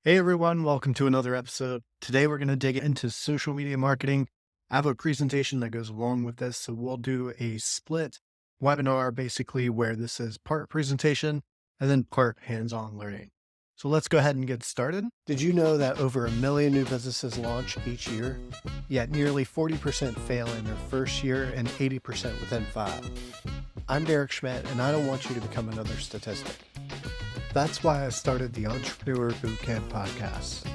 Hey everyone, welcome to another episode. Today we're going to dig into social media marketing. I have a presentation that goes along with this, so we'll do a split webinar basically where this is part presentation and then part hands-on learning. So let's go ahead and get started. Did you know that over 1 million new businesses launch each year? Yet nearly 40% fail in their first year and 80% within 5. I'm Derek Schmidt, and I don't want you to become another statistic. That's why I started the Entrepreneur Bootcamp podcast.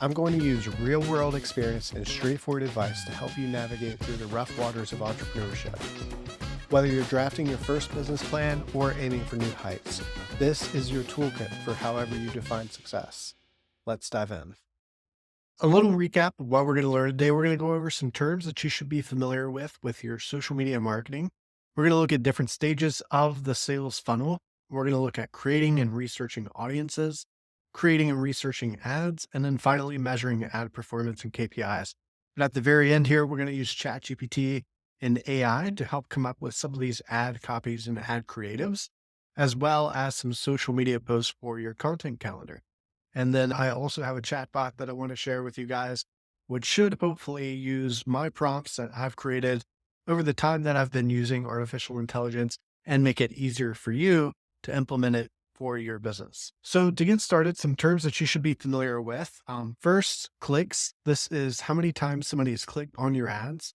I'm going to use real-world experience and straightforward advice to help you navigate through the rough waters of entrepreneurship. Whether you're drafting your first business plan or aiming for new heights, this is your toolkit for however you define success. Let's dive in. A little recap of what we're going to learn today. We're going to go over some terms that you should be familiar with your social media marketing. We're going to look at different stages of the sales funnel. We're going to look at creating and researching audiences, creating and researching ads, and then finally measuring ad performance and KPIs. And at the very end here, we're going to use ChatGPT and AI to help come up with some of these ad copies and ad creatives, as well as some social media posts for your content calendar. And then I also have a chatbot that I want to share with you guys, which should hopefully use my prompts that I've created over the time that I've been using artificial intelligence and make it easier for you to implement it for your business. So to get started, some terms that you should be familiar with. First, clicks. This is how many times somebody has clicked on your ads.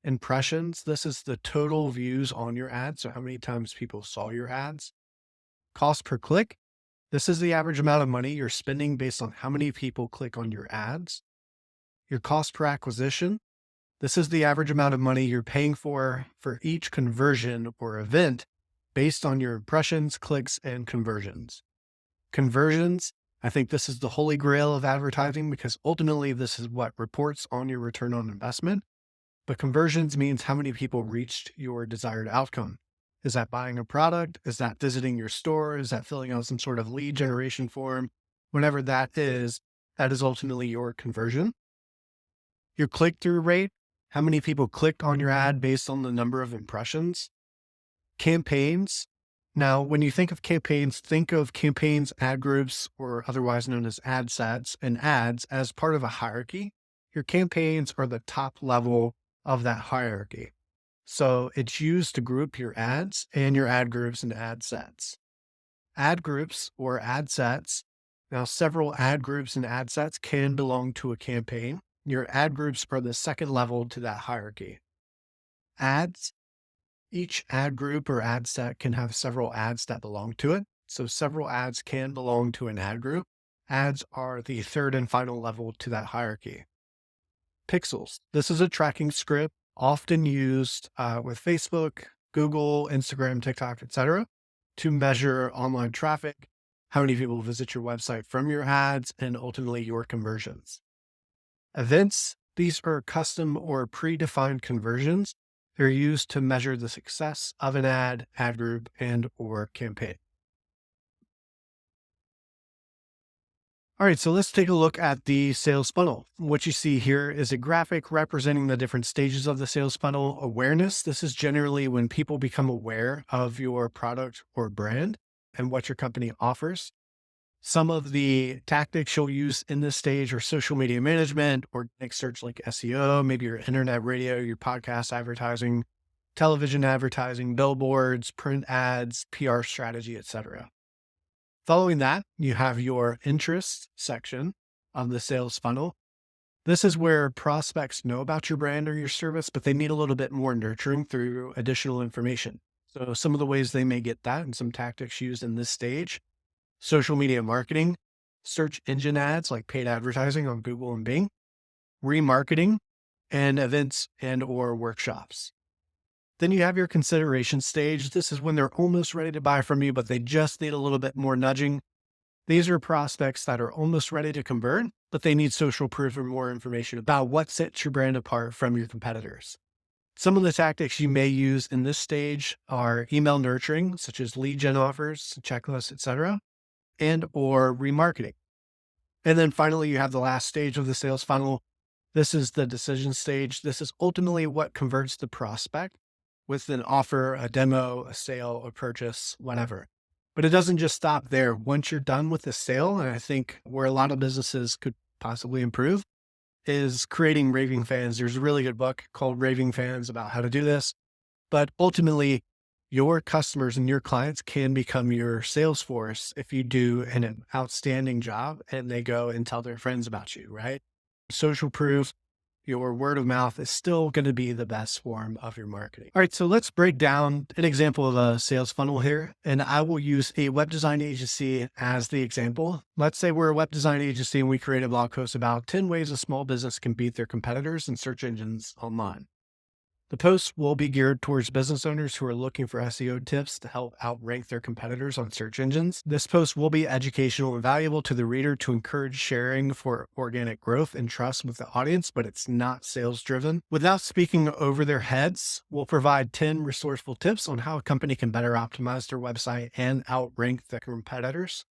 Impressions. This is the total views on your ads. So how many times people saw your ads. Cost per click. This is the average amount of money you're spending based on how many people click on your ads. Your cost per acquisition. This is the average amount of money you're paying for each conversion or event based on your impressions, clicks, and conversions. Conversions, I think this is the holy grail of advertising because ultimately this is what reports on your return on investment. But conversions means how many people reached your desired outcome. Is that buying a product? Is that visiting your store? Is that filling out some sort of lead generation form? Whatever that is ultimately your conversion. Your click-through rate, how many people clicked on your ad based on the number of impressions. Campaigns. Now, when you think of campaigns, ad groups, or otherwise known as ad sets and ads as part of a hierarchy. Your campaigns are the top level of that hierarchy. So it's used to group your ads and your ad groups into ad sets. Ad groups or ad sets. Now, several ad groups and ad sets can belong to a campaign. Your ad groups are the second level to that hierarchy. Ads. Each ad group or ad set can have several ads that belong to it. So several ads can belong to an ad group. Ads are the third and final level to that hierarchy. Pixels. This is a tracking script often used with Facebook, Google, Instagram, TikTok, etc., to measure online traffic, how many people visit your website from your ads, and ultimately your conversions. Events. These are custom or predefined conversions. They're used to measure the success of an ad group, and or campaign. All right, so let's take a look at the sales funnel. What you see here is a graphic representing the different stages of the sales funnel. Awareness. This is generally when people become aware of your product or brand and what your company offers. Some of the tactics you'll use in this stage are social media management, organic search like SEO, maybe your internet radio, your podcast advertising, television advertising, billboards, print ads, PR strategy, etc. Following that, you have your interest section of the sales funnel. This is where prospects know about your brand or your service, but they need a little bit more nurturing through additional information. So some of the ways they may get that and some tactics used in this stage: social media marketing, search engine ads like paid advertising on Google and Bing, remarketing, and events and or workshops. Then you have your consideration stage. This is when they're almost ready to buy from you, but they just need a little bit more nudging. These are prospects that are almost ready to convert, but they need social proof or more information about what sets your brand apart from your competitors. Some of the tactics you may use in this stage are email nurturing, such as lead gen offers, checklists, etc., and or remarketing. And then finally, you have the last stage of the sales funnel. This is the decision stage. This is ultimately what converts the prospect with an offer, a demo, a sale, a purchase, whatever. But it doesn't just stop there. Once you're done with the sale, and I think where a lot of businesses could possibly improve is creating raving fans. There's a really good book called Raving Fans about how to do this. But ultimately, your customers and your clients can become your sales force if you do an outstanding job and they go and tell their friends about you, right? Social proof, your word of mouth is still going to be the best form of your marketing. All right, so let's break down an example of a sales funnel here. And I will use a web design agency as the example. Let's say we're a web design agency and we create a blog post about 10 ways a small business can beat their competitors in search engines online. The post will be geared towards business owners who are looking for SEO tips to help outrank their competitors on search engines. This post will be educational and valuable to the reader to encourage sharing for organic growth and trust with the audience, but it's not sales driven. Without speaking over their heads, we'll provide 10 resourceful tips on how a company can better optimize their website and outrank their competitors.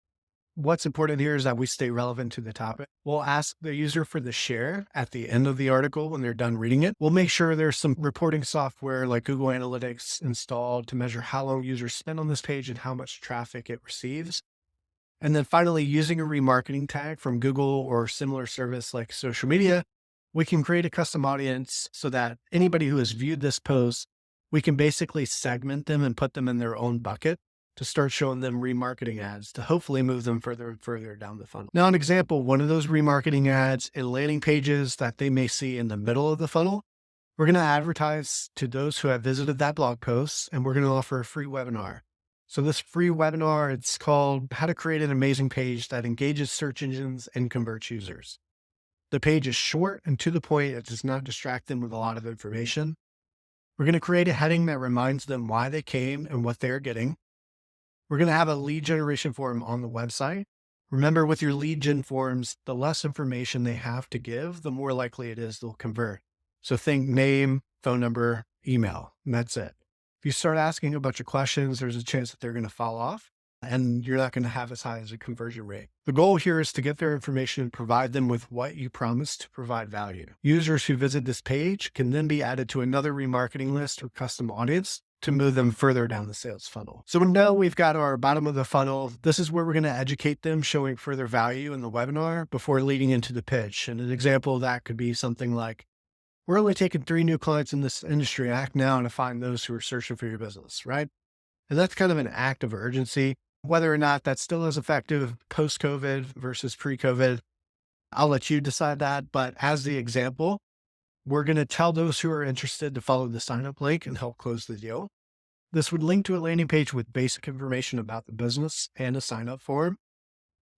What's important here is that we stay relevant to the topic. We'll ask the user for the share at the end of the article when they're done reading it. We'll make sure there's some reporting software like Google Analytics installed to measure how long users spend on this page and how much traffic it receives. And then finally, using a remarketing tag from Google or similar service like social media, we can create a custom audience so that anybody who has viewed this post, we can basically segment them and put them in their own bucket to start showing them remarketing ads to hopefully move them further and further down the funnel. Now, an example, one of those remarketing ads and landing pages that they may see in the middle of the funnel, we're going to advertise to those who have visited that blog post, and we're going to offer a free webinar. So this free webinar, it's called How to Create an Amazing Page That Engages Search Engines and Converts Users. The page is short and to the point. It does not distract them with a lot of information. We're going to create a heading that reminds them why they came and what they're getting. We're going to have a lead generation form on the website. Remember, with your lead gen forms, the less information they have to give, the more likely it is they'll convert. So think name, phone number, email, and that's it. If you start asking a bunch of questions, there's a chance that they're going to fall off and you're not going to have as high as a conversion rate. The goal here is to get their information and provide them with what you promised to provide value. Users who visit this page can then be added to another remarketing list or custom audience to move them further down the sales funnel. So now we've got our bottom of the funnel. This is where we're going to educate them, showing further value in the webinar before leading into the pitch. And an example of that could be something like, we're only taking 3 new clients in this industry. Act now to find those who are searching for your business, right? And that's kind of an act of urgency. Whether or not that's still as effective post-COVID versus pre-COVID, I'll let you decide that. But as the example, we're going to tell those who are interested to follow the sign-up link and help close the deal. This would link to a landing page with basic information about the business and a sign-up form.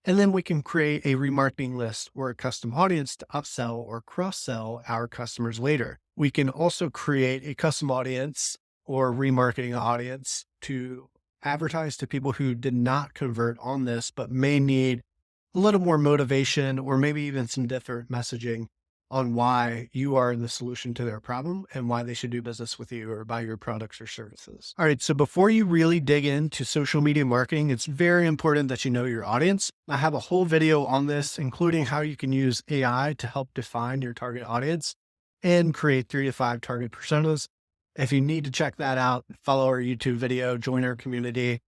And then we can create a remarketing list or a custom audience to upsell or cross-sell our customers later. We can also create a custom audience or remarketing audience to advertise to people who did not convert on this, but may need a little more motivation or maybe even some different messaging on why you are the solution to their problem and why they should do business with you or buy your products or services. All right. So before you really dig into social media marketing, it's very important that you know your audience. I have a whole video on this, including how you can use AI to help define your target audience and create 3 to 5 target personas. If you need to check that out, follow our YouTube video, join our community,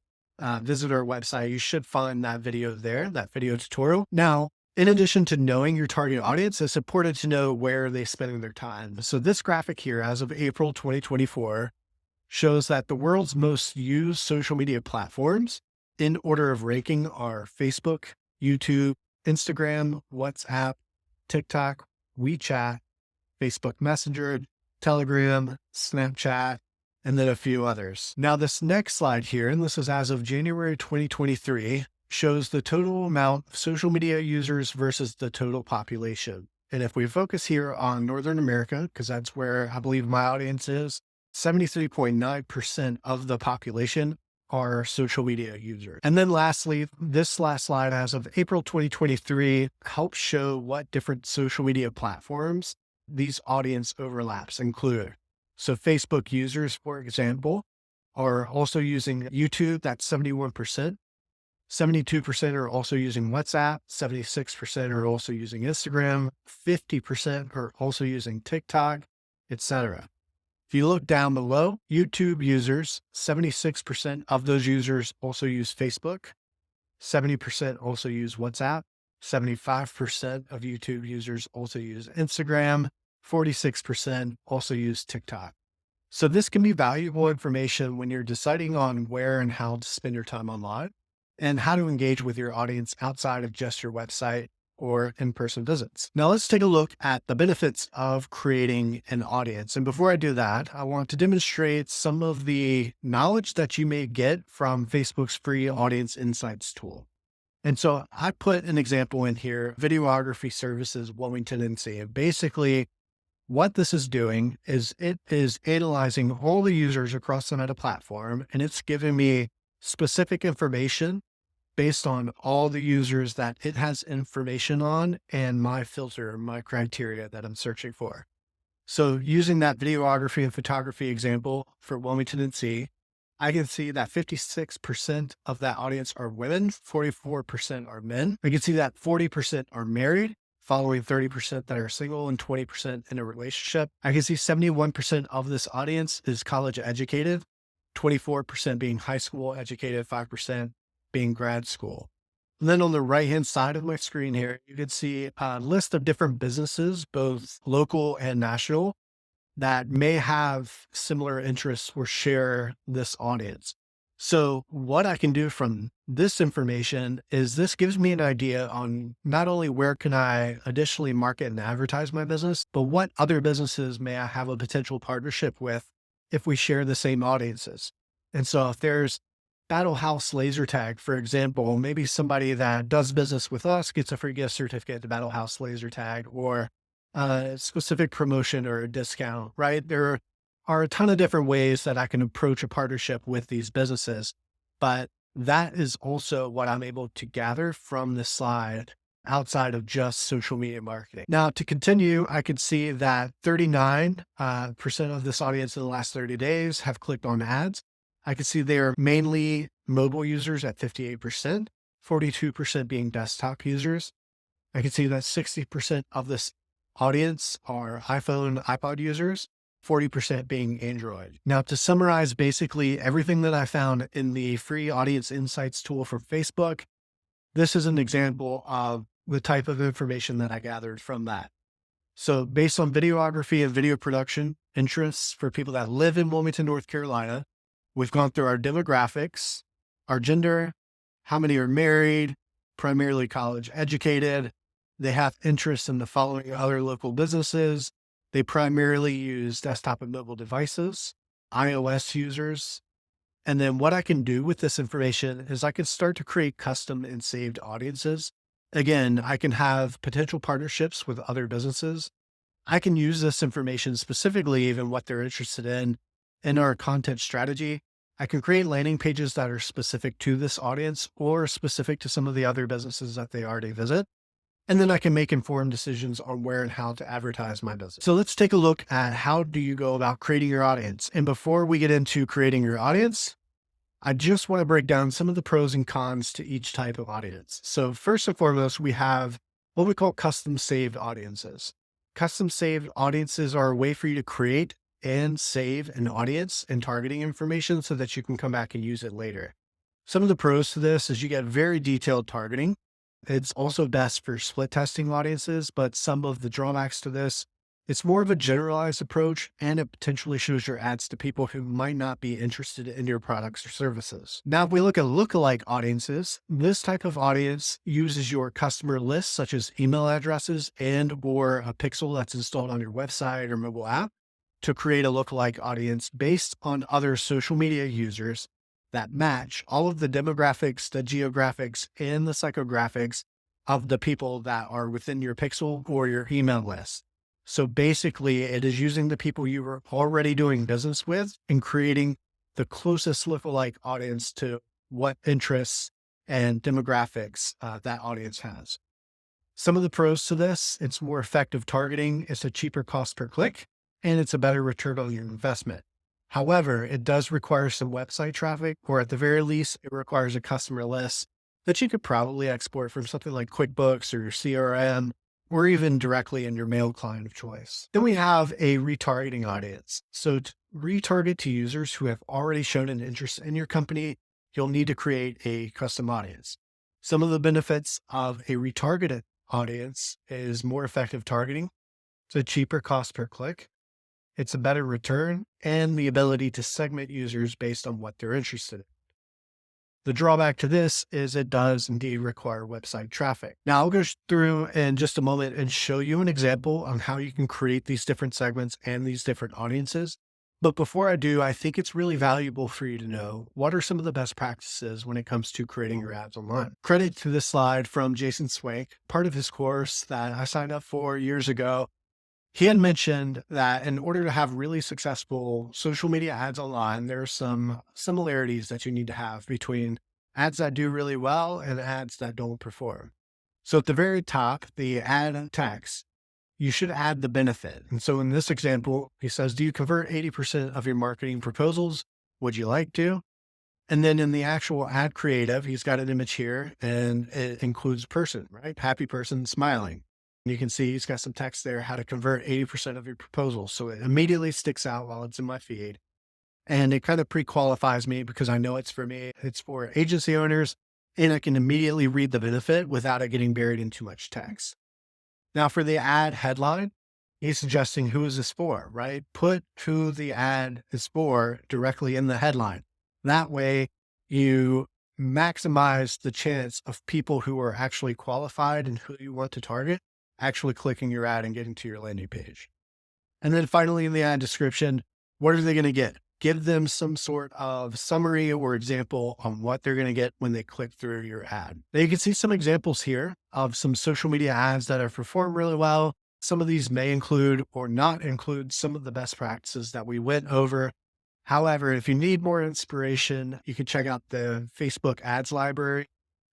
visit our website. You should find that video there, that video tutorial. Now, in addition to knowing your target audience, it's important to know where they're spending their time. So this graphic here, as of April 2024, shows that the world's most used social media platforms in order of ranking are Facebook, YouTube, Instagram, WhatsApp, TikTok, WeChat, Facebook Messenger, Telegram, Snapchat, and then a few others. Now, this next slide here, and this is as of January 2023, shows the total amount of social media users versus the total population. And if we focus here on Northern America, because that's where I believe my audience is, 73.9% of the population are social media users. And then lastly, this last slide as of April 2023 helps show what different social media platforms these audience overlaps include. So Facebook users, for example, are also using YouTube, that's 71%. 72% are also using WhatsApp, 76% are also using Instagram, 50% are also using TikTok, etc. If you look down below, YouTube users, 76% of those users also use Facebook. 70% also use WhatsApp. 75% of YouTube users also use Instagram. 46% also use TikTok. So this can be valuable information when you're deciding on where and how to spend your time online and how to engage with your audience outside of just your website or in-person visits. Now let's take a look at the benefits of creating an audience. And before I do that, I want to demonstrate some of the knowledge that you may get from Facebook's free Audience Insights tool. And so I put an example in here, Videography Services, Wilmington, NC. And basically what this is doing is it is analyzing all the users across the Meta platform, and it's giving me specific information based on all the users that it has information on and my filter, my criteria that I'm searching for. So using that videography and photography example for Wilmington, NC, I can see that 56% of that audience are women, 44% are men. I can see that 40% are married, following 30% that are single and 20% in a relationship. I can see 71% of this audience is college educated, 24% being high school educated, 5% being grad school. And then on the right-hand side of my screen here, you can see a list of different businesses, both local and national, that may have similar interests or share this audience. So what I can do from this information is this gives me an idea on not only where can I additionally market and advertise my business, but what other businesses may I have a potential partnership with if we share the same audiences. And so if there's Battle House laser tag, for example, maybe somebody that does business with us gets a free gift certificate to Battle House laser tag, or a specific promotion or a discount, right? There are a ton of different ways that I can approach a partnership with these businesses, but that is also what I'm able to gather from this slide outside of just social media marketing. Now, to continue, I could see that 39% of this audience in the last 30 days have clicked on ads. I can see they're mainly mobile users at 58%, 42% being desktop users. I can see that 60% of this audience are iPhone, iPod users, 40% being Android. Now, to summarize basically everything that I found in the free Audience Insights tool from Facebook, this is an example of the type of information that I gathered from that. So based on videography and video production interests for people that live in Wilmington, North Carolina, we've gone through our demographics, our gender, how many are married, primarily college educated. They have interest in the following other local businesses. They primarily use desktop and mobile devices, iOS users. And then what I can do with this information is I can start to create custom and saved audiences. Again, I can have potential partnerships with other businesses. I can use this information specifically, even what they're interested in our content strategy. I can create landing pages that are specific to this audience or specific to some of the other businesses that they already visit. And then I can make informed decisions on where and how to advertise my business. So let's take a look at how do you go about creating your audience. And before we get into creating your audience, I just want to break down some of the pros and cons to each type of audience. So first and foremost, we have what we call custom saved audiences. Custom saved audiences are a way for you to create and save an audience and targeting information so that you can come back and use it later. Some of the pros to this is you get very detailed targeting. It's also best for split testing audiences, but some of the drawbacks to this, it's more of a generalized approach, and it potentially shows your ads to people who might not be interested in your products or services. Now, if we look at lookalike audiences, this type of audience uses your customer lists, such as email addresses and or a pixel that's installed on your website or mobile app, to create a lookalike audience based on other social media users that match all of the demographics, the geographics, and the psychographics of the people that are within your pixel or your email list. So basically, it is using the people you were already doing business with and creating the closest lookalike audience to what interests and demographics that audience has. Some of the pros to this, it's more effective targeting, it's a cheaper cost per click, and it's a better return on your investment. However, it does require some website traffic, or at the very least, it requires a customer list that you could probably export from something like QuickBooks or your CRM, or even directly in your mail client of choice. Then we have a retargeting audience. So retarget to users who have already shown an interest in your company, you'll need to create a custom audience. Some of the benefits of a retargeted audience is more effective targeting. It's a cheaper cost per click. It's a better return and the ability to segment users based on what they're interested in. The drawback to this is it does indeed require website traffic. Now I'll go through in just a moment and show you an example on how you can create these different segments and these different audiences. But before I do, I think it's really valuable for you to know what are some of the best practices when it comes to creating your ads online. Credit to this slide from Jason Swank, part of his course that I signed up for years ago. He had mentioned that in order to have really successful social media ads online, there are some similarities that you need to have between ads that do really well and ads that don't perform. So at the very top, the ad text, you should add the benefit. And so in this example, he says, do you convert 80% of your marketing proposals? Would you like to? And then in the actual ad creative, he's got an image here and it includes person, right? Happy person smiling. You can see he's got some text there, how to convert 80% of your proposals. So it immediately sticks out while it's in my feed. And it kind of pre-qualifies me because I know it's for me. It's for agency owners, and I can immediately read the benefit without it getting buried in too much text. Now for the ad headline, he's suggesting who is this for, right? Put who the ad is for directly in the headline. That way you maximize the chance of people who are actually qualified and who you want to target actually clicking your ad and getting to your landing page. And then finally in the ad description, what are they going to get? Give them some sort of summary or example on what they're going to get when they click through your ad. Now you can see some examples here of some social media ads that have performed really well. Some of these may include or not include some of the best practices that we went over. However, if you need more inspiration, you can check out the Facebook ads library.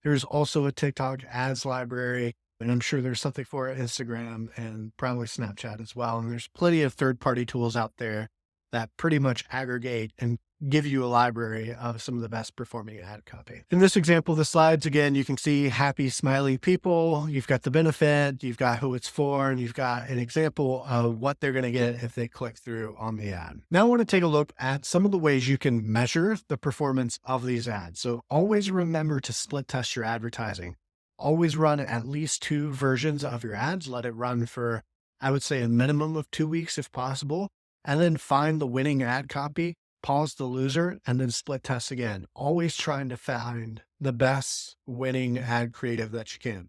There's also a TikTok ads library. And I'm sure there's something for Instagram and probably Snapchat as well. And there's plenty of third-party tools out there that pretty much aggregate and give you a library of some of the best performing ad copy. In this example, the slides, again, you can see happy, smiley people. You've got the benefit, you've got who it's for, and you've got an example of what they're going to get if they click through on the ad. Now I want to take a look at some of the ways you can measure the performance of these ads. So always remember to split test your advertising. Always run at least 2 versions of your ads. Let it run for, I would say, a minimum of 2 weeks if possible, and then find the winning ad copy, pause the loser, and then split test again. Always trying to find the best winning ad creative that you can.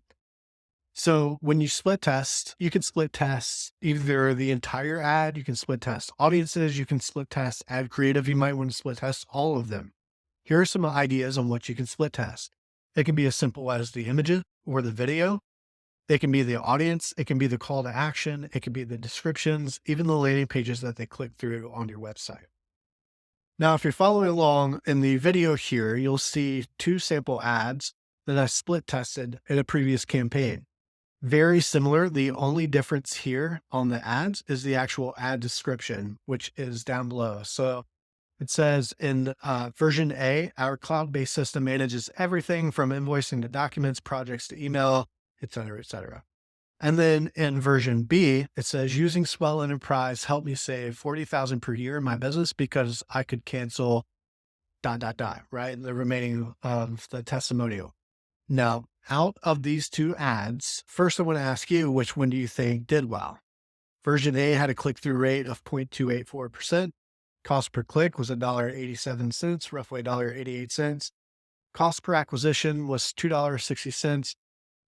So when you split test, you can split test either the entire ad, you can split test audiences, you can split test ad creative, you might want to split test all of them. Here are some ideas on what you can split test. It can be as simple as the images or the video. It can be the audience. It can be the call to action. It can be the descriptions, even the landing pages that they click through on your website. Now, if you're following along in the video here, you'll see 2 sample ads that I split tested in a previous campaign. Very similar. The only difference here on the ads is the actual ad description, which is down below. So it says in version A, our cloud-based system manages everything from invoicing to documents, projects to email, et cetera, et cetera. And then in version B, it says using Swell Enterprise helped me save $40,000 per year in my business because I could cancel ... right? The remaining of the testimonial. Now, out of these 2 ads, first I want to ask you, which one do you think did well? Version A had a click-through rate of 0.284%. Cost per click was $1.87, roughly $1.88. Cost per acquisition was $2.60,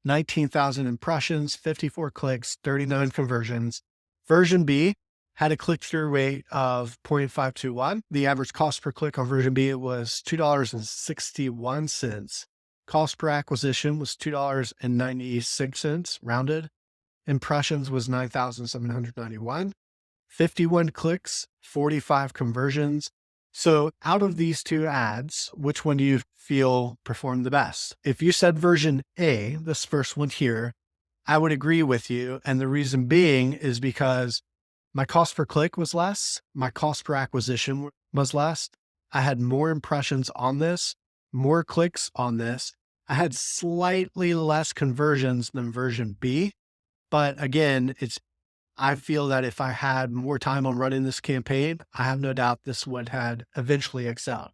19,000 impressions, 54 clicks, 39 conversions. Version B had a click-through rate of 0.521. The average cost per click on version B was $2.61. Cost per acquisition was $2.96, rounded. Impressions was 9,791. 51 clicks, 45 conversions. So out of these 2 ads, which one do you feel performed the best? If you said version A, this first one here, I would agree with you. And the reason being is because my cost per click was less. My cost per acquisition was less. I had more impressions on this, more clicks on this. I had slightly less conversions than version B. But again, I feel that if I had more time on running this campaign, I have no doubt this would had eventually excelled.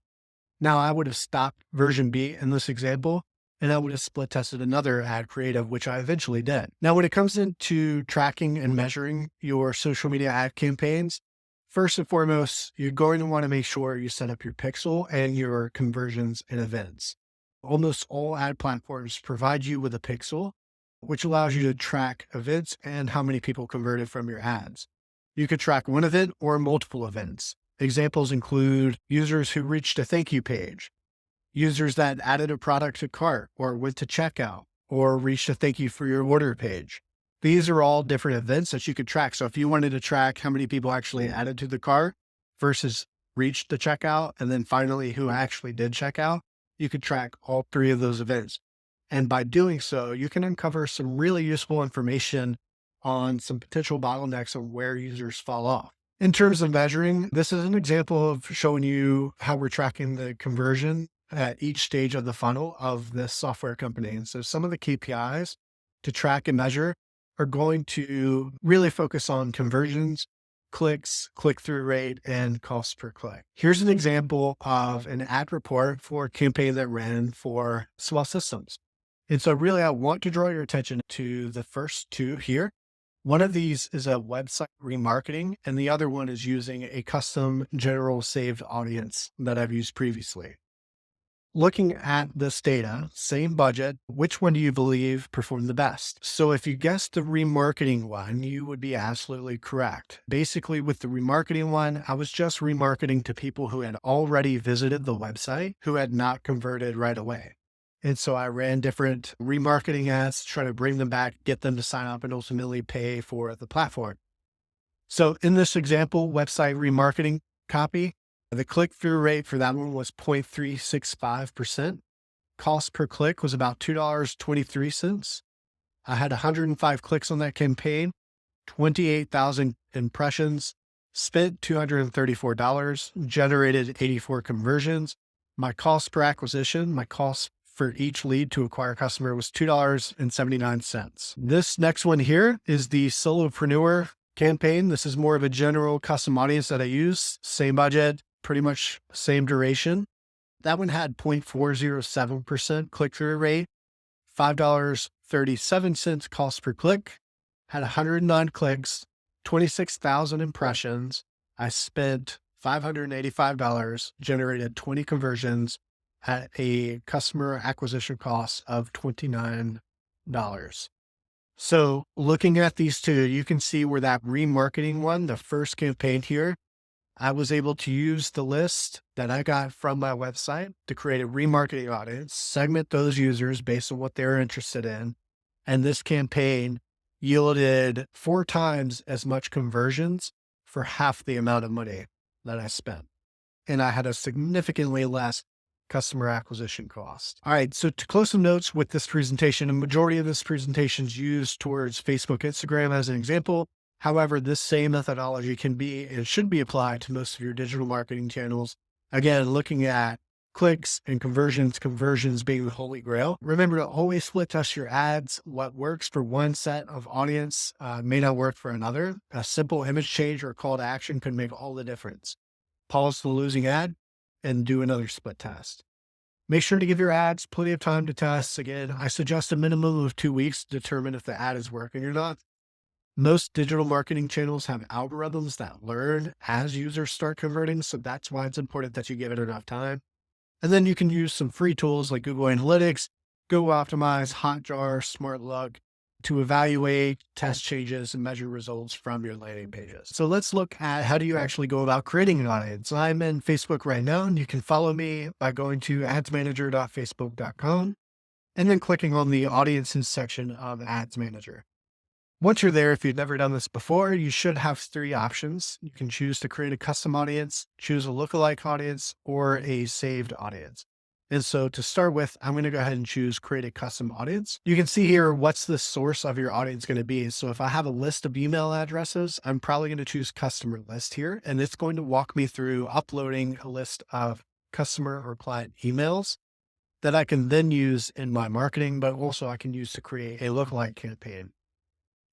Now, I would have stopped version B in this example, and I would have split tested another ad creative, which I eventually did. Now, when it comes into tracking and measuring your social media ad campaigns, first and foremost, you're going to want to make sure you set up your pixel and your conversions and events. Almost all ad platforms provide you with a pixel, which allows you to track events and how many people converted from your ads. You could track one event or multiple events. Examples include users who reached a thank you page, users that added a product to cart or went to checkout or reached a thank you for your order page. These are all different events that you could track. So if you wanted to track how many people actually added to the cart versus reached the checkout, and then finally who actually did checkout, you could track all three of those events. And by doing so, you can uncover some really useful information on some potential bottlenecks of where users fall off. In terms of measuring, this is an example of showing you how we're tracking the conversion at each stage of the funnel of this software company. And so some of the KPIs to track and measure are going to really focus on conversions, clicks, click-through rate, and cost per click. Here's an example of an ad report for a campaign that ran for Swell Systems. And so really, I want to draw your attention to the first two here. One of these is a website remarketing, and the other one is using a custom general saved audience that I've used previously. Looking at this data, same budget, which one do you believe performed the best? So if you guessed the remarketing one, you would be absolutely correct. Basically, with the remarketing one, I was just remarketing to people who had already visited the website, who had not converted right away. And so I ran different remarketing ads to try to bring them back, get them to sign up, and ultimately pay for the platform. So in this example, website remarketing copy, the click-through rate for that one was 0.365%. Cost per click was about $2.23. I had 105 clicks on that campaign, 28,000 impressions, spent $234, generated 84 conversions. My cost per acquisition, my cost for each lead to acquire a customer was $2.79. This next one here is the solopreneur campaign. This is more of a general custom audience that I use. Same budget, pretty much same duration. That one had 0.407% click-through rate, $5.37 cost per click, had 109 clicks, 26,000 impressions. I spent $585, generated 20 conversions at a customer acquisition cost of $29. So looking at these two, you can see where that remarketing one, the first campaign here, I was able to use the list that I got from my website to create a remarketing audience, segment those users based on what they're interested in. And this campaign yielded 4 times as much conversions for half the amount of money that I spent. And I had a significantly less customer acquisition cost. All right. So to close some notes with this presentation, a majority of this presentation is used towards Facebook, Instagram as an example. However, this same methodology can be and should be applied to most of your digital marketing channels. Again, looking at clicks and conversions being the holy grail. Remember to always split test your ads. What works for one set of audience may not work for another. A simple image change or call to action can make all the difference. Pause the losing ad and do another split test. Make sure to give your ads plenty of time to test. Again, I suggest a minimum of 2 weeks to determine if the ad is working or not. Most digital marketing channels have algorithms that learn as users start converting. So that's why it's important that you give it enough time. And then you can use some free tools like Google Analytics, Google Optimize, Hotjar, SmartLook to evaluate, test changes, and measure results from your landing pages. So let's look at how do you actually go about creating an audience. I'm in Facebook right now, and you can follow me by going to adsmanager.facebook.com and then clicking on the audiences section of Ads Manager. Once you're there, if you've never done this before, you should have 3 options. You can choose to create a custom audience, choose a lookalike audience, or a saved audience. And so to start with, I'm going to go ahead and choose create a custom audience. You can see here, what's the source of your audience going to be? So if I have a list of email addresses, I'm probably going to choose customer list here. And it's going to walk me through uploading a list of customer or client emails that I can then use in my marketing, but also I can use to create a lookalike campaign.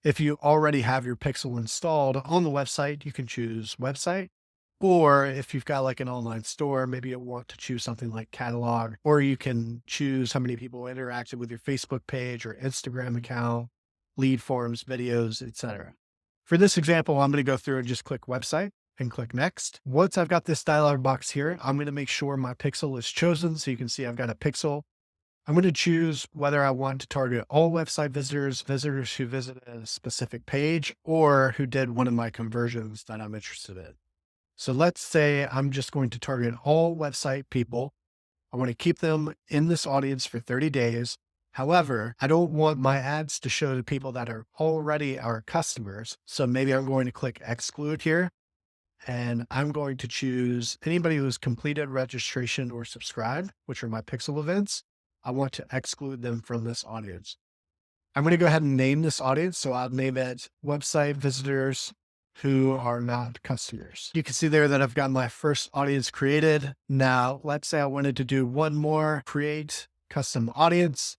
If you already have your pixel installed on the website, you can choose website. Or if you've got like an online store, maybe you'll want to choose something like catalog, or you can choose how many people interacted with your Facebook page or Instagram account, lead forms, videos, etc. For this example, I'm going to go through and just click website and click next. Once I've got this dialog box here, I'm going to make sure my pixel is chosen. So you can see I've got a pixel. I'm going to choose whether I want to target all website visitors, visitors who visited a specific page, or who did one of my conversions that I'm interested in. So let's say I'm just going to target all website people. I want to keep them in this audience for 30 days. However, I don't want my ads to show to people that are already our customers. So maybe I'm going to click exclude here, and I'm going to choose anybody who's completed registration or subscribed, which are my pixel events. I want to exclude them from this audience. I'm going to go ahead and name this audience. So I'll name it website visitors who are not customers. You can see there that I've got my first audience created. Now, let's say I wanted to do one more, create custom audience.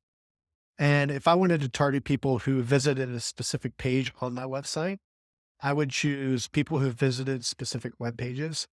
And if I wanted to target people who visited a specific page on my website, I would choose people who visited specific web pages.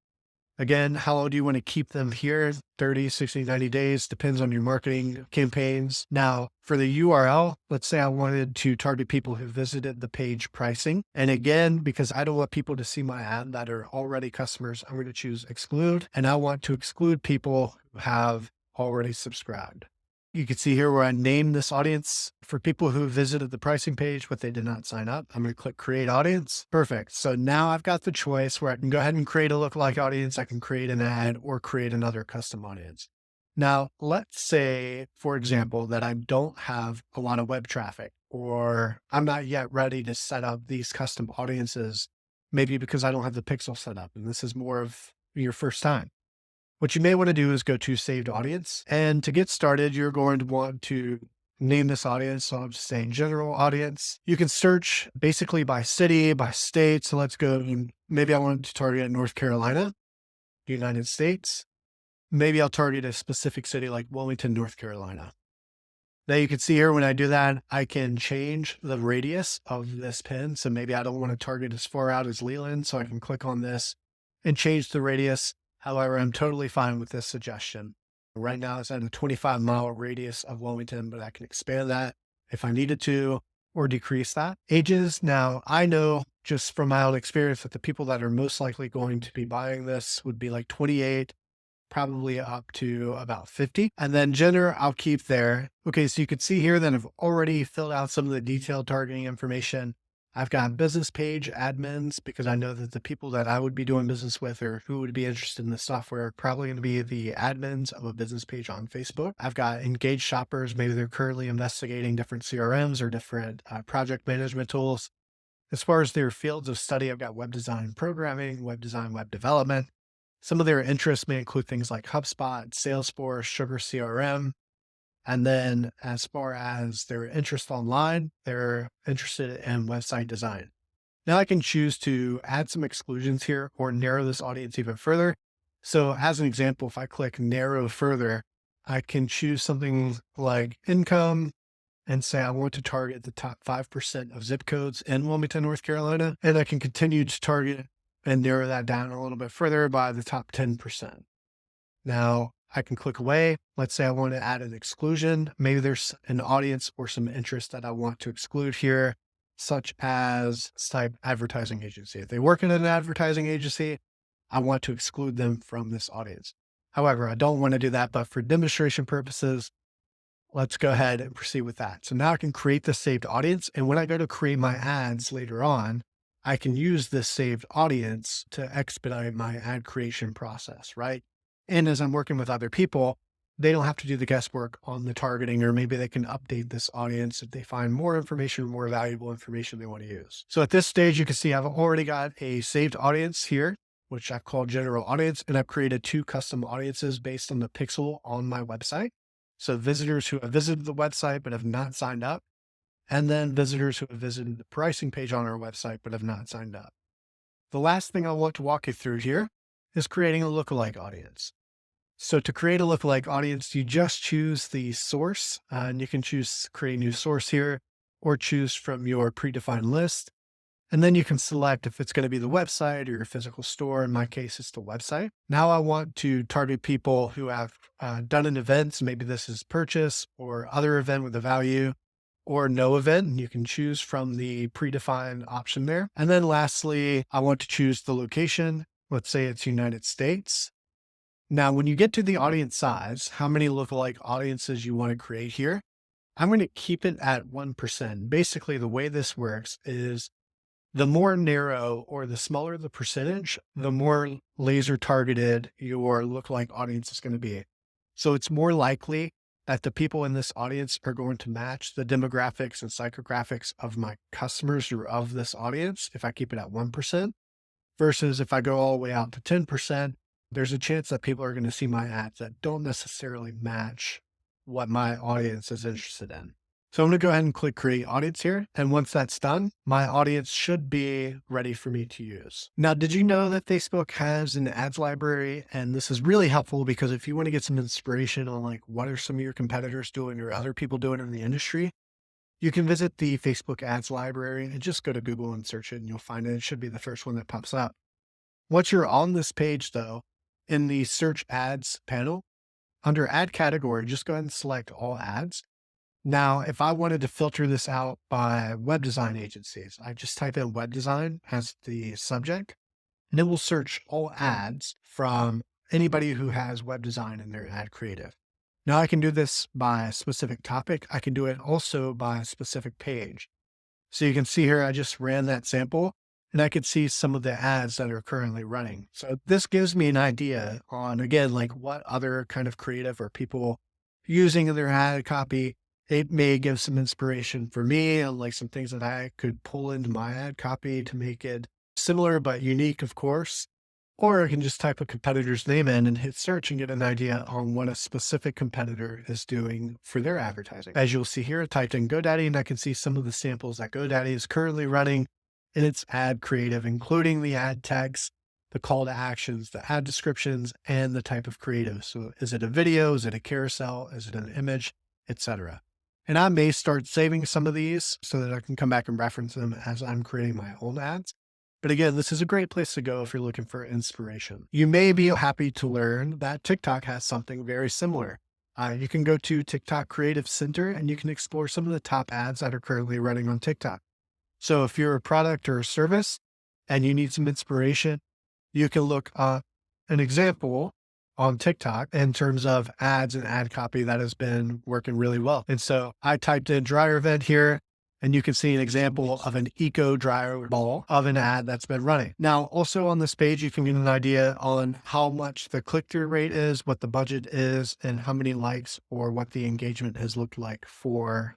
Again, how long do you want to keep them here? 30, 60, 90 days, depends on your marketing campaigns. Now, for the URL, let's say I wanted to target people who visited the page pricing. And again, because I don't want people to see my ad that are already customers, I'm going to choose exclude. And I want to exclude people who have already subscribed. You can see here where I named this audience for people who visited the pricing page, but they did not sign up. I'm going to click create audience. Perfect. So now I've got the choice where I can go ahead and create a lookalike audience. I can create an ad or create another custom audience. Now, let's say, for example, that I don't have a lot of web traffic, or I'm not yet ready to set up these custom audiences, maybe because I don't have the pixel set up, and this is more of your first time. What you may want to do is go to saved audience. And to get started, you're going to want to name this audience. So I'm just saying general audience. You can search basically by city, by state. So let's go, maybe I want to target North Carolina, United States. Maybe I'll target a specific city like Wilmington, North Carolina. Now you can see here when I do that, I can change the radius of this pin. So maybe I don't want to target as far out as Leland. So I can click on this and change the radius. However, I'm totally fine with this suggestion. Right now it's at a 25-mile radius of Wilmington, but I can expand that if I needed to, or decrease that. Ages. Now I know just from my own experience that the people that are most likely going to be buying this would be like 28, probably up to about 50. And then gender, I'll keep there. Okay, so you can see here that I've already filled out some of the detailed targeting information. I've got business page admins because I know that the people that I would be doing business with or who would be interested in the software are probably going to be the admins of a business page on Facebook. I've got engaged shoppers. Maybe they're currently investigating different CRMs or different project management tools. As far as their fields of study, I've got web design programming, web design, web development. Some of their interests may include things like HubSpot, Salesforce, Sugar CRM. And then as far as their interest online, they're interested in website design. Now I can choose to add some exclusions here or narrow this audience even further. So as an example, if I click narrow further, I can choose something like income and say I want to target the top 5% of zip codes in Wilmington, North Carolina. And I can continue to target and narrow that down a little bit further by the top 10%. Now I can click away. Let's say I want to add an exclusion. Maybe there's an audience or some interest that I want to exclude here, such as type advertising agency. If they work in an advertising agency, I want to exclude them from this audience. However, I don't want to do that, but for demonstration purposes, let's go ahead and proceed with that. So now I can create the saved audience. And when I go to create my ads later on, I can use this saved audience to expedite my ad creation process, right? And as I'm working with other people, they don't have to do the guesswork on the targeting, or maybe they can update this audience if they find more information, more valuable information they want to use. So at this stage, you can see I've already got a saved audience here, which I've called general audience, and I've created 2 custom audiences based on the pixel on my website. So visitors who have visited the website but have not signed up, and then visitors who have visited the pricing page on our website but have not signed up. The last thing I want to walk you through here is creating a lookalike audience. So to create a lookalike audience, you just choose the source, and you can choose create new source here. or choose from your predefined list. And then you can select if it's going to be the website or your physical store. In my case, it's the website. Now I want to target people who have done an event. So maybe this is purchase or other event with a value or no event. And you can choose from the predefined option there. And then lastly, I want to choose the location. Let's say it's United States. Now, when you get to the audience size, how many lookalike audiences you want to create here, I'm going to keep it at 1%. Basically, the way this works is the more narrow or the smaller the percentage, the more laser targeted your lookalike audience is going to be. So it's more likely that the people in this audience are going to match the demographics and psychographics of my customers or of this audience if I keep it at 1%, versus if I go all the way out to 10%, there's a chance that people are going to see my ads that don't necessarily match what my audience is interested in. So I'm going to go ahead and click create audience here. And once that's done, my audience should be ready for me to use. Now, did you know that Facebook has an ads library? And this is really helpful because if you want to get some inspiration on like, what are some of your competitors doing or other people doing in the industry, you can visit the Facebook ads library and just go to Google and search it and you'll find it. It should be the first one that pops up. Once you're on this page though, in the search ads panel, under ad category, just go ahead and select all ads. Now, if I wanted to filter this out by web design agencies, I just type in web design as the subject, and it will search all ads from anybody who has web design in their ad creative. Now I can do this by a specific topic. I can do it also by a specific page. So you can see here, I just ran that sample and I could see some of the ads that are currently running. So this gives me an idea on, again, like what other kind of creative are people using in their ad copy. It may give some inspiration for me on like some things that I could pull into my ad copy to make it similar, but unique, of course. Or I can just type a competitor's name in and hit search and get an idea on what a specific competitor is doing for their advertising. As you'll see here, I typed in GoDaddy and I can see some of the samples that GoDaddy is currently running in its ad creative, including the ad text, the call to actions, the ad descriptions, and the type of creative. So is it a video? Is it a carousel? Is it an image, etc.? And I may start saving some of these so that I can come back and reference them as I'm creating my own ads. But again, this is a great place to go if you're looking for inspiration. You may be happy to learn that TikTok has something very similar. You can go to TikTok Creative Center and you can explore some of the top ads that are currently running on TikTok. So if you're a product or a service and you need some inspiration, you can look up an example on TikTok in terms of ads and ad copy that has been working really well. And so I typed in dryer vent here and you can see an example of an eco dryer ball of an ad that's been running. Now, also on this page, you can get an idea on how much the click-through rate is, what the budget is, and how many likes or what the engagement has looked like for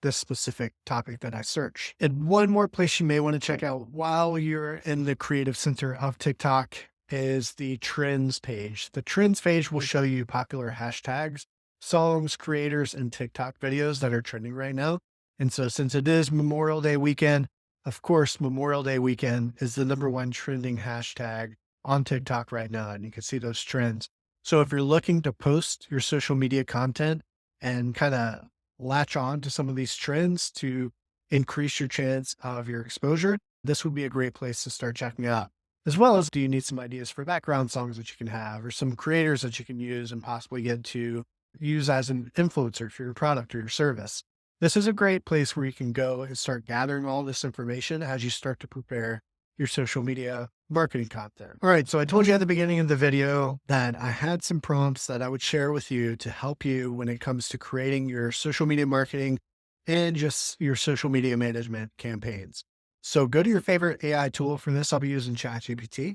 this specific topic that I search. And one more place you may want to check out while you're in the creative center of TikTok is the trends page. The trends page will show you popular hashtags, songs, creators, and TikTok videos that are trending right now. And so since it is Memorial Day weekend, of course, Memorial Day weekend is the #1 trending hashtag on TikTok right now. And you can see those trends. So if you're looking to post your social media content and kind of latch on to some of these trends to increase your chance of your exposure, this would be a great place to start checking out. As well as, do you need some ideas for background songs that you can have or some creators that you can use and possibly get to use as an influencer for your product or your service? This is a great place where you can go and start gathering all this information as you start to prepare your social media marketing content. All right. So I told you at the beginning of the video that I had some prompts that I would share with you to help you when it comes to creating your social media marketing and just your social media management campaigns. So go to your favorite AI tool. For this, I'll be using ChatGPT.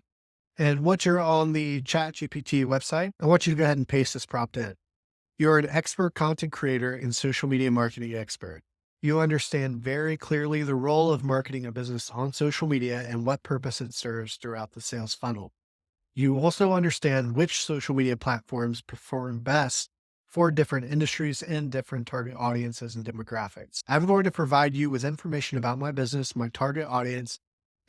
And once you're on the ChatGPT website, I want you to go ahead and paste this prompt in. You're an expert content creator and social media marketing expert. You understand very clearly the role of marketing a business on social media and what purpose it serves throughout the sales funnel. You also understand which social media platforms perform best for different industries and different target audiences and demographics. I'm going to provide you with information about my business, my target audience,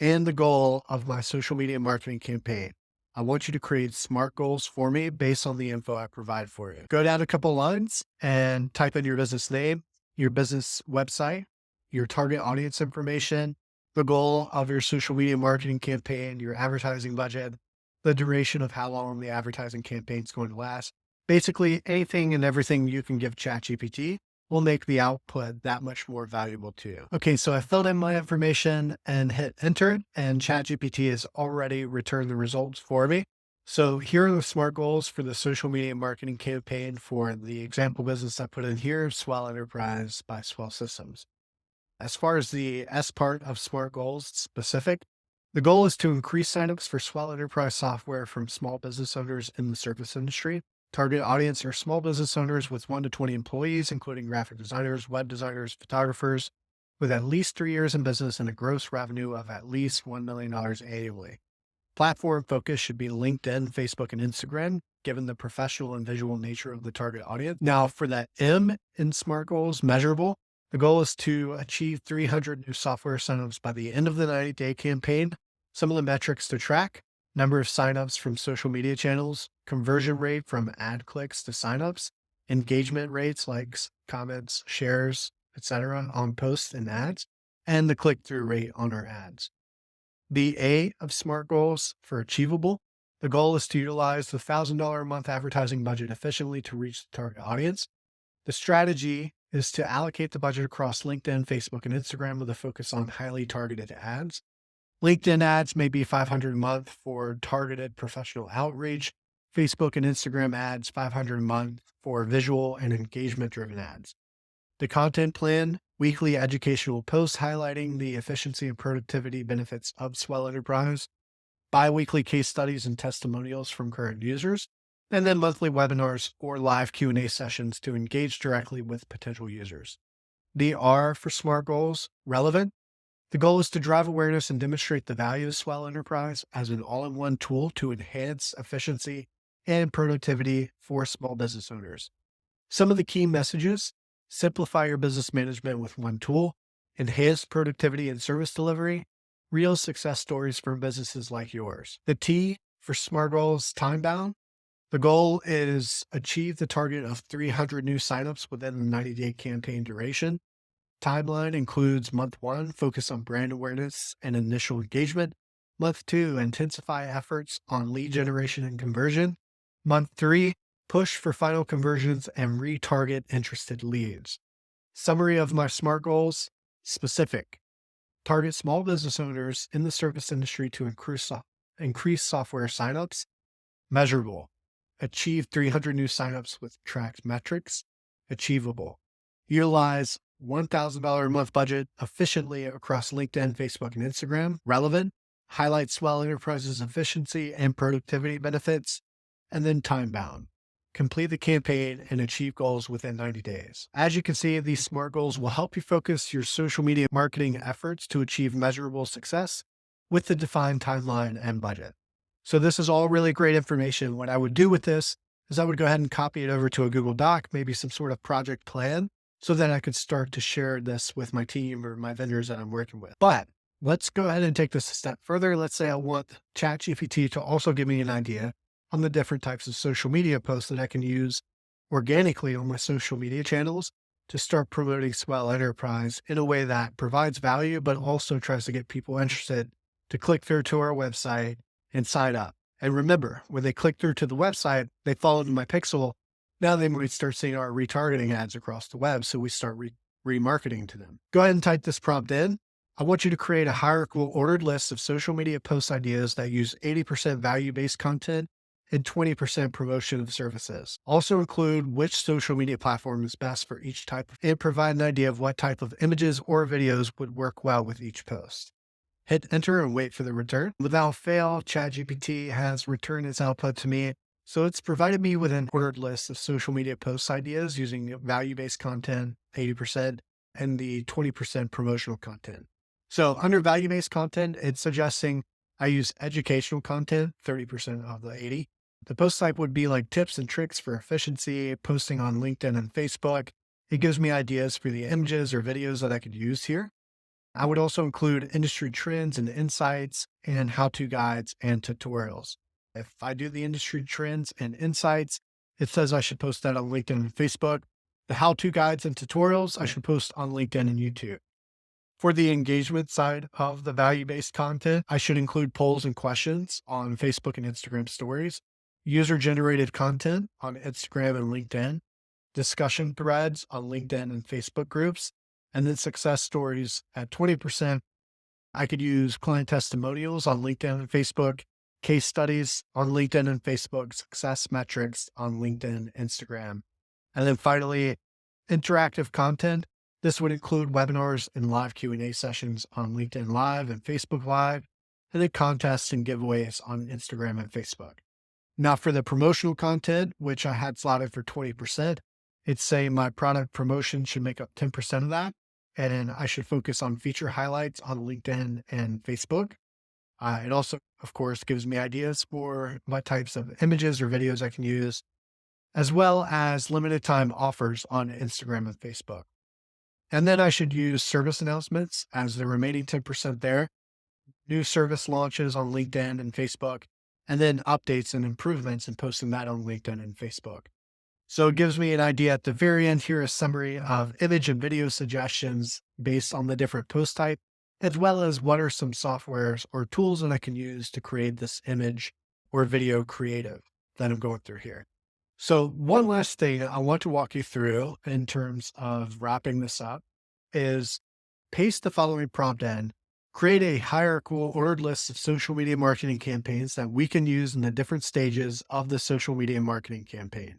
and the goal of my social media marketing campaign. I want you to create SMART goals for me based on the info I provide for you. Go down a couple lines and type in your business name, your business website, your target audience information, the goal of your social media marketing campaign, your advertising budget, the duration of how long the advertising campaign is going to last. Basically, anything and everything you can give ChatGPT will make the output that much more valuable to you. Okay, so I filled in my information and hit enter, and ChatGPT has already returned the results for me. So here are the SMART goals for the social media marketing campaign for the example business I put in here, Swell Enterprise by Swell Systems. As far as the S part of SMART goals specific, the goal is to increase signups for Swell Enterprise software from small business owners in the service industry. Target audience are small business owners with 1 to 20 employees, including graphic designers, web designers, photographers, with at least 3 years in business and a gross revenue of at least $1 million annually. Platform focus should be LinkedIn, Facebook, and Instagram, given the professional and visual nature of the target audience. Now, for that M in SMART goals, measurable, the goal is to achieve 300 new software signups by the end of the 90-day campaign. Some of the metrics to track: number of signups from social media channels, conversion rate from ad clicks to signups, engagement rates, likes, comments, shares, etc. on posts and ads, and the click-through rate on our ads. The A of SMART goals for achievable, the goal is to utilize the $1,000 a month advertising budget efficiently to reach the target audience. The strategy is to allocate the budget across LinkedIn, Facebook, and Instagram with a focus on highly targeted ads. LinkedIn ads may be $500 a month for targeted professional outreach. Facebook and Instagram ads, $500 a month for visual and engagement-driven ads. The content plan, weekly educational posts highlighting the efficiency and productivity benefits of Swell Enterprise, bi-weekly case studies and testimonials from current users, and then monthly webinars or live Q&A sessions to engage directly with potential users. The R for SMART goals, relevant. The goal is to drive awareness and demonstrate the value of Swell Enterprise as an all-in-one tool to enhance efficiency and productivity for small business owners. Some of the key messages: simplify your business management with one tool, enhance productivity and service delivery, real success stories from businesses like yours. The T for SMART goals, time-bound. The goal is achieve the target of 300 new signups within the 90-day campaign duration. Timeline includes month 1, focus on brand awareness and initial engagement. Month 2, intensify efforts on lead generation and conversion. Month 3, push for final conversions and retarget interested leads. Summary of my SMART goals: specific, target small business owners in the service industry to increase software signups. Measurable, achieve 300 new signups with tracked metrics. Achievable, utilize $1,000 a month budget efficiently across LinkedIn, Facebook, and Instagram. Relevant, highlight Swell Enterprise's efficiency and productivity benefits. And then time-bound, complete the campaign and achieve goals within 90 days. As you can see, these SMART goals will help you focus your social media marketing efforts to achieve measurable success with the defined timeline and budget. So this is all really great information. What I would do with this is I would go ahead and copy it over to a Google Doc, maybe some sort of project plan, so that I could start to share this with my team or my vendors that I'm working with. But let's go ahead and take this a step further. Let's say I want ChatGPT to also give me an idea on the different types of social media posts that I can use organically on my social media channels to start promoting Swell Enterprise in a way that provides value, but also tries to get people interested to click through to our website and sign up. And remember, when they click through to the website, they fall into my pixel. Now they might start seeing our retargeting ads across the web. So we start remarketing to them. Go ahead and type this prompt in. I want you to create a hierarchical ordered list of social media post ideas that use 80% value-based content and 20% promotion of services. Also include which social media platform is best for each type, and provide an idea of what type of images or videos would work well with each post. Hit enter and wait for the return. Without fail, ChatGPT has returned its output to me. So it's provided me with an ordered list of social media post ideas using value-based content, 80%, and the 20% promotional content. So under value-based content, it's suggesting I use educational content, 30% of the 80. The post type would be like tips and tricks for efficiency, posting on LinkedIn and Facebook. It gives me ideas for the images or videos that I could use here. I would also include industry trends and insights and how-to guides and tutorials. If I do the industry trends and insights, it says I should post that on LinkedIn and Facebook. The how-to guides and tutorials, I should post on LinkedIn and YouTube. For the engagement side of the value-based content, I should include polls and questions on Facebook and Instagram stories, user-generated content on Instagram and LinkedIn, discussion threads on LinkedIn and Facebook groups, and then success stories at 20%. I could use client testimonials on LinkedIn and Facebook, case studies on LinkedIn and Facebook, success metrics on LinkedIn, Instagram. And then finally, interactive content. This would include webinars and live Q&A sessions on LinkedIn Live and Facebook Live, and then contests and giveaways on Instagram and Facebook. Now for the promotional content, which I had slotted for 20%, it's saying my product promotion should make up 10% of that. And then I should focus on feature highlights on LinkedIn and Facebook. It also, of course, gives me ideas for what types of images or videos I can use, as well as limited time offers on Instagram and Facebook. And then I should use service announcements as the remaining 10% there, new service launches on LinkedIn and Facebook, and then updates and improvements and posting that on LinkedIn and Facebook. So it gives me an idea at the very end here, a summary of image and video suggestions based on the different post type, as well as what are some softwares or tools that I can use to create this image or video creative that I'm going through here. So one last thing I want to walk you through in terms of wrapping this up is paste the following prompt in, create a hierarchical ordered list of social media marketing campaigns that we can use in the different stages of the social media marketing campaign.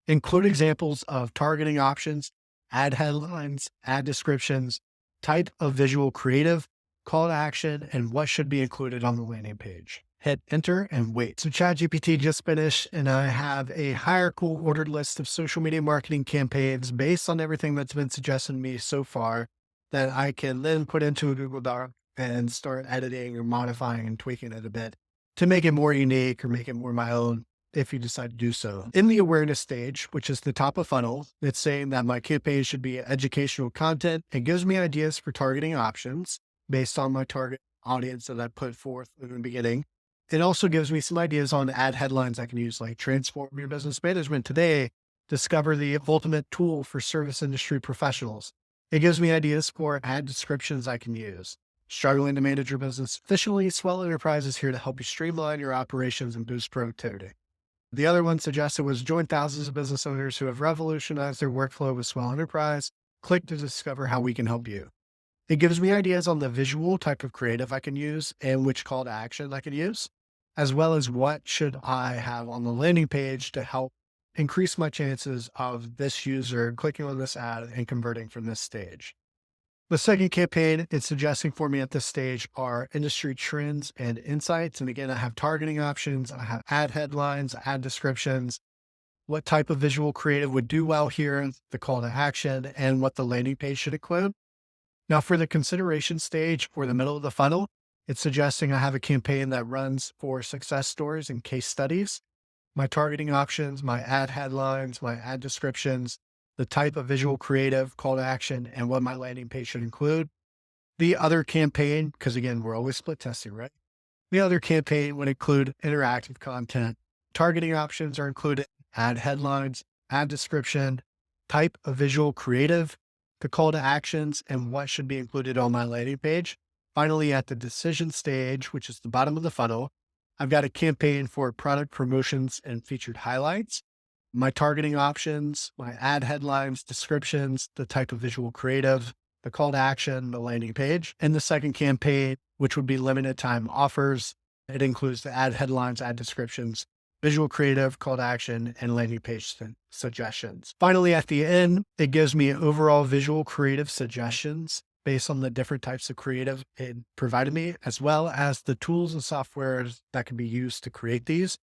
Include examples of targeting options, ad headlines, ad descriptions, type of visual creative, call to action, and what should be included on the landing page. Hit enter and wait. So ChatGPT just finished, and I have a hierarchical ordered list of social media marketing campaigns based on everything that's been suggested to me so far that I can then put into a Google Doc and start editing or modifying and tweaking it a bit to make it more unique or make it more my own if you decide to do so. In the awareness stage, which is the top of funnel, it's saying that my campaign should be educational content. It gives me ideas for targeting options based on my target audience that I put forth in the beginning. It also gives me some ideas on ad headlines I can use, like transform your business management today, discover the ultimate tool for service industry professionals. It gives me ideas for ad descriptions I can use. Struggling to manage your business efficiently, Swell Enterprise is here to help you streamline your operations and boost productivity. The other one suggested was join thousands of business owners who have revolutionized their workflow with Swell Enterprise. Click to discover how we can help you. It gives me ideas on the visual type of creative I can use and which call to action I can use, as well as what should I have on the landing page to help increase my chances of this user clicking on this ad and converting from this stage. The second campaign it's suggesting for me at this stage are industry trends and insights. And again, I have targeting options, I have ad headlines, ad descriptions, what type of visual creative would do well here, the call to action, and what the landing page should include. Now for the consideration stage or the middle of the funnel, it's suggesting I have a campaign that runs for success stories and case studies, my targeting options, my ad headlines, my ad descriptions, the type of visual creative, call to action, and what my landing page should include. The other campaign, because again, we're always split testing, right? The other campaign would include interactive content. Targeting options are included, ad headlines, ad description, type of visual creative, the call to actions, and what should be included on my landing page. Finally, at the decision stage, which is the bottom of the funnel, I've got a campaign for product promotions and featured highlights, my targeting options, my ad headlines, descriptions, the type of visual creative, the call to action, the landing page. And the second campaign, which would be limited time offers, it includes the ad headlines, ad descriptions, visual creative, call to action, and landing page suggestions. Finally, at the end, it gives me overall visual creative suggestions based on the different types of creative it provided me, as well as the tools and softwares that can be used to create these.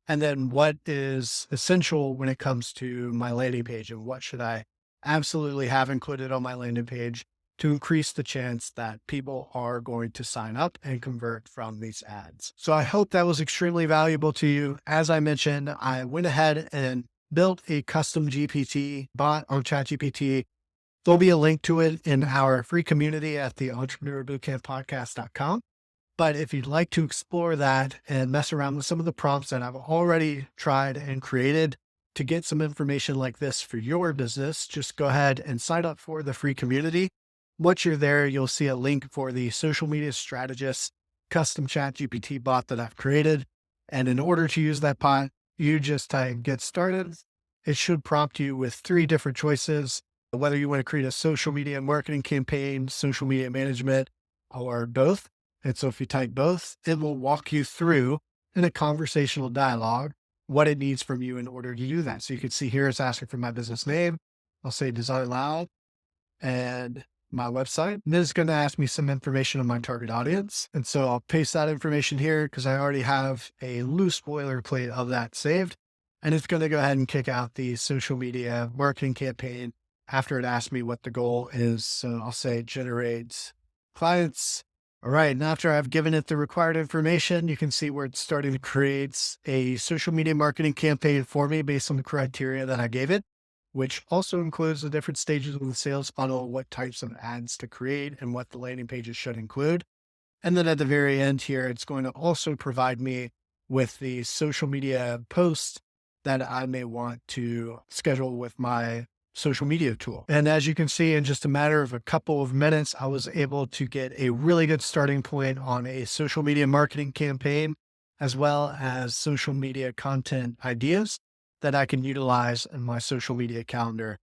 And then what is essential when it comes to my landing page and what should I absolutely have included on my landing page to increase the chance that people are going to sign up and convert from these ads. So I hope that was extremely valuable to you. As I mentioned, I went ahead and built a custom GPT bot on ChatGPT. There'll be a link to it in our free community at the entrepreneurbootcamppodcast.com. But if you'd like to explore that and mess around with some of the prompts that I've already tried and created to get some information like this for your business, just go ahead and sign up for the free community. Once you're there, you'll see a link for the social media strategist custom ChatGPT bot that I've created. And in order to use that bot, you just type get started. It should prompt you with 3 different choices, whether you want to create a social media marketing campaign, social media management, or both. And so if you type both, it will walk you through in a conversational dialogue what it needs from you in order to do that. So you can see here it's asking for my business name. I'll say Design Loud and my website. And then it's going to ask me some information on my target audience. And so I'll paste that information here because I already have a loose boilerplate of that saved. And it's going to go ahead and kick out the social media marketing campaign after it asks me what the goal is. So I'll say generate clients. All right. And after I've given it the required information, you can see where it's starting to create a social media marketing campaign for me based on the criteria that I gave it, which also includes the different stages of the sales funnel, what types of ads to create, and what the landing pages should include. And then at the very end here, it's going to also provide me with the social media post that I may want to schedule with my social media tool. And as you can see, in just a matter of a couple of minutes, I was able to get a really good starting point on a social media marketing campaign, as well as social media content ideas that I can utilize in my social media calendar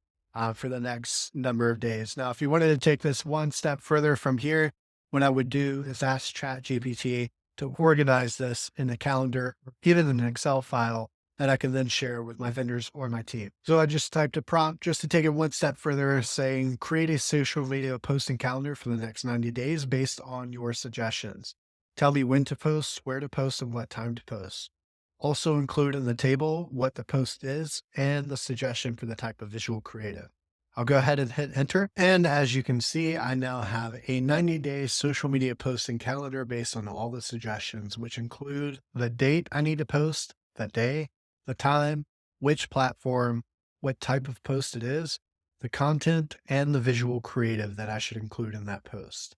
for the next number of days. Now, if you wanted to take this one step further from here, what I would do is ask ChatGPT to organize this in a calendar, even in an Excel file that I can then share with my vendors or my team. So I just typed a prompt just to take it one step further, saying, create a social media posting calendar for the next 90 days based on your suggestions. Tell me when to post, where to post, and what time to post. Also include in the table what the post is and the suggestion for the type of visual creative. I'll go ahead and hit enter. And as you can see, I now have a 90-day social media posting calendar based on all the suggestions, which include the date I need to post, the day, the time, which platform, what type of post it is, the content, and the visual creative that I should include in that post.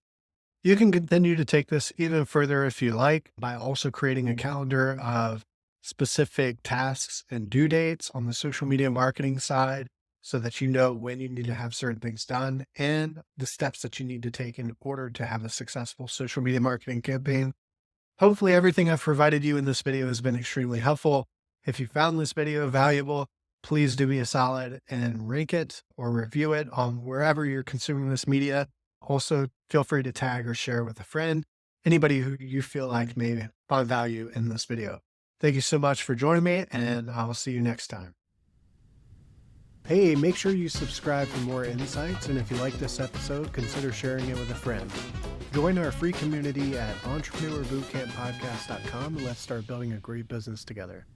You can continue to take this even further if you like by also creating a calendar of specific tasks and due dates on the social media marketing side so that you know when you need to have certain things done and the steps that you need to take in order to have a successful social media marketing campaign. Hopefully everything I've provided you in this video has been extremely helpful. If you found this video valuable, please do me a solid and rank it or review it on wherever you're consuming this media. Also, feel free to tag or share with a friend, anybody who you feel like may find value in this video. Thank you so much for joining me, and I'll see you next time. Hey, make sure you subscribe for more insights, and if you like this episode, consider sharing it with a friend. Join our free community at entrepreneurbootcamppodcast.com and let's start building a great business together.